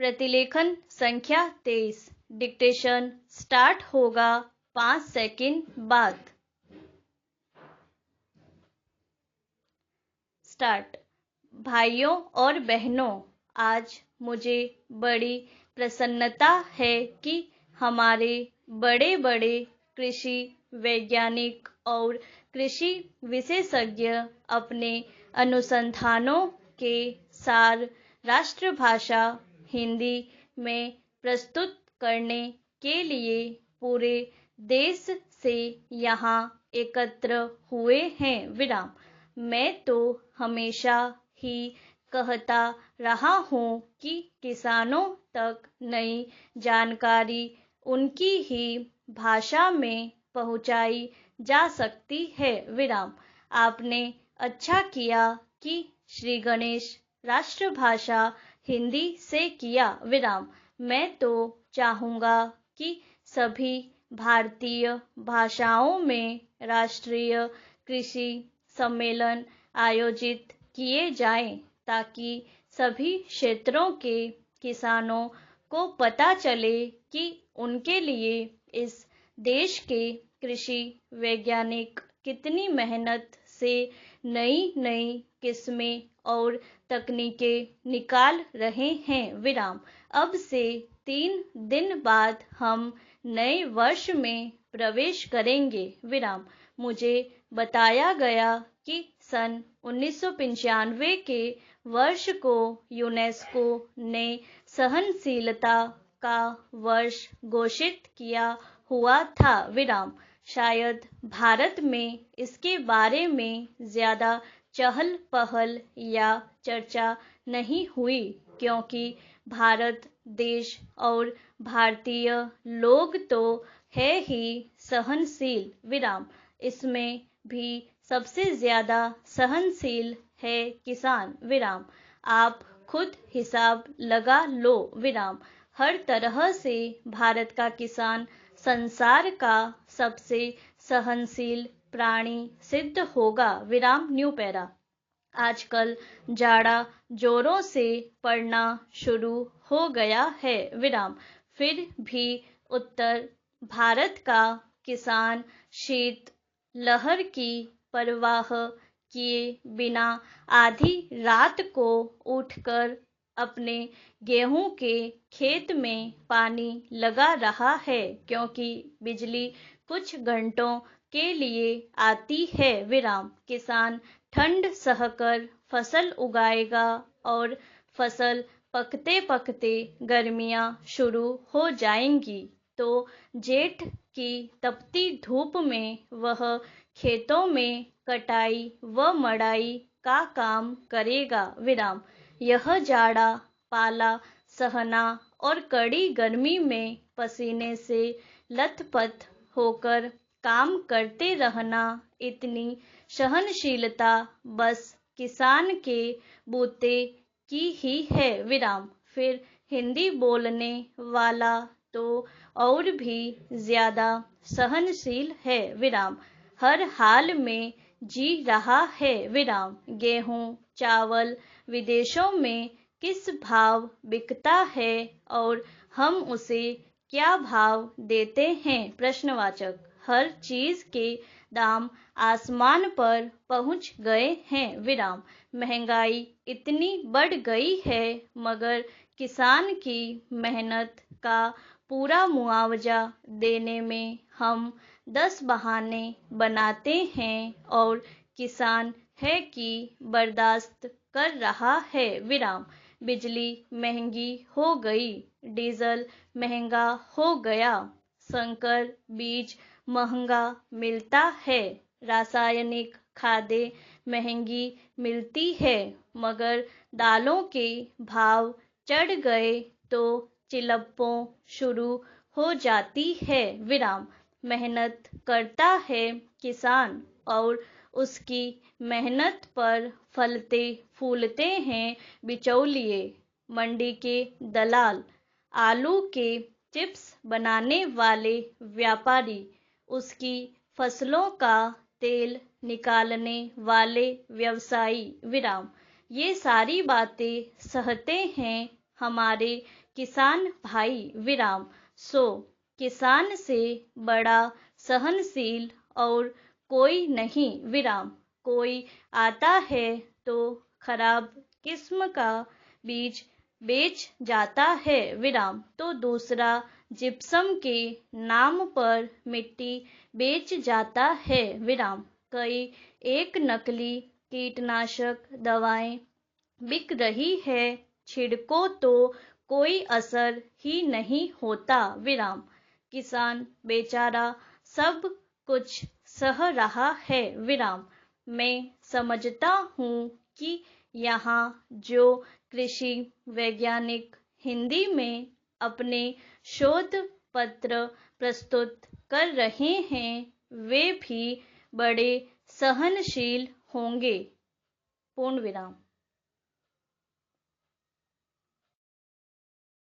प्रतिलेखन संख्या 23। Dictation start होगा 5 सेकंड बाद। स्टार्ट। भाइयों और बहनों, आज मुझे बड़ी प्रसन्नता है कि हमारे बड़े बड़े कृषि वैज्ञानिक और कृषि विशेषज्ञ अपने अनुसंधानों के सार राष्ट्रभाषा हिंदी में प्रस्तुत करने के लिए पूरे देश से यहाँ एकत्र हुए हैं। विराम। मैं तो हमेशा ही कहता रहा हूँ कि किसानों तक नई जानकारी उनकी ही भाषा में पहुँचाई जा सकती है। विराम। आपने अच्छा किया कि श्री गणेश राष्ट्रभाषा हिंदी से किया। विराम। मैं तो चाहूँगा कि सभी भारतीय भाषाओं में राष्ट्रीय कृषि सम्मेलन आयोजित किए जाएं, ताकि सभी क्षेत्रों के किसानों को पता चले कि उनके लिए इस देश के कृषि वैज्ञानिक कितनी मेहनत से नई नई किस्में और तकनीकें निकाल रहे हैं। विराम। अब से 3 दिन बाद हम नए वर्ष में प्रवेश करेंगे। विराम। मुझे बताया गया कि सन 1995 के वर्ष को यूनेस्को ने सहनशीलता का वर्ष घोषित किया हुआ था। विराम। शायद भारत में इसके बारे में ज्यादा चहल पहल या चर्चा नहीं हुई, क्योंकि भारत देश और भारतीय लोग तो है ही सहनशील। विराम। इसमें भी सबसे ज्यादा सहनशील है किसान। विराम। आप खुद हिसाब लगा लो। विराम। हर तरह से भारत का किसान संसार का सबसे सहनशील प्राणी सिद्ध होगा। विराम। New para. आजकल जाड़ा जोरों से पड़ना शुरू हो गया है। विराम। फिर भी उत्तर भारत का किसान शीत लहर की परवाह किए बिना आधी रात को उठकर अपने गेहूं के खेत में पानी लगा रहा है, क्योंकि बिजली कुछ घंटों के लिए आती है। विराम। किसान ठंड सहकर फसल उगाएगा और फसल पकते पकते गर्मियां शुरू हो जाएंगी, तो जेठ की तपती धूप में वह खेतों में कटाई व मड़ाई का काम करेगा। विराम। यह जाड़ा पाला सहना और कड़ी गर्मी में पसीने से लथपथ होकर काम करते रहना, इतनी सहनशीलता बस किसान के बूते की ही है। विराम। फिर हिंदी बोलने वाला तो और भी ज्यादा सहनशील है। विराम। हर हाल में जी रहा है। विराम। गेहूं चावल विदेशों में किस भाव बिकता है और हम उसे क्या भाव देते हैं? प्रश्नवाचक। हर चीज के दाम आसमान पर पहुंच गए हैं। विराम। महंगाई इतनी बढ़ गई है, मगर किसान की मेहनत का पूरा मुआवजा देने में हम 10 बहाने बनाते हैं और किसान है कि बर्दाश्त कर रहा है। विराम। बिजली महंगी हो गई, डीजल महंगा हो गया, संकर बीज महंगा मिलता है, रासायनिक खादें महंगी मिलती है, मगर दालों के भाव चढ़ गए तो चिल्लपों शुरू हो जाती है। विराम। मेहनत करता है किसान और उसकी मेहनत पर फलते फूलते हैं बिचौलिए, मंडी के दलाल, आलू के चिप्स बनाने वाले व्यापारी, उसकी फसलों का तेल निकालने वाले व्यवसायी। विराम। ये सारी बातें सहते हैं हमारे किसान भाई विराम। सो किसान से बड़ा सहनशील और कोई नहीं विराम। कोई आता है तो खराब किस्म का बीज बेच जाता है विराम, तो दूसरा जिप्सम के नाम पर मिट्टी बेच जाता है विराम। कई एक नकली कीटनाशक दवाएं बिक रही है, छिड़को तो कोई असर ही नहीं होता विराम। किसान बेचारा सब कुछ सह रहा है विराम। मैं समझता हूँ कि यहाँ जो कृषि वैज्ञानिक हिंदी में अपने शोध पत्र प्रस्तुत कर रहे हैं वे भी बड़े सहनशील होंगे। पूर्ण विराम।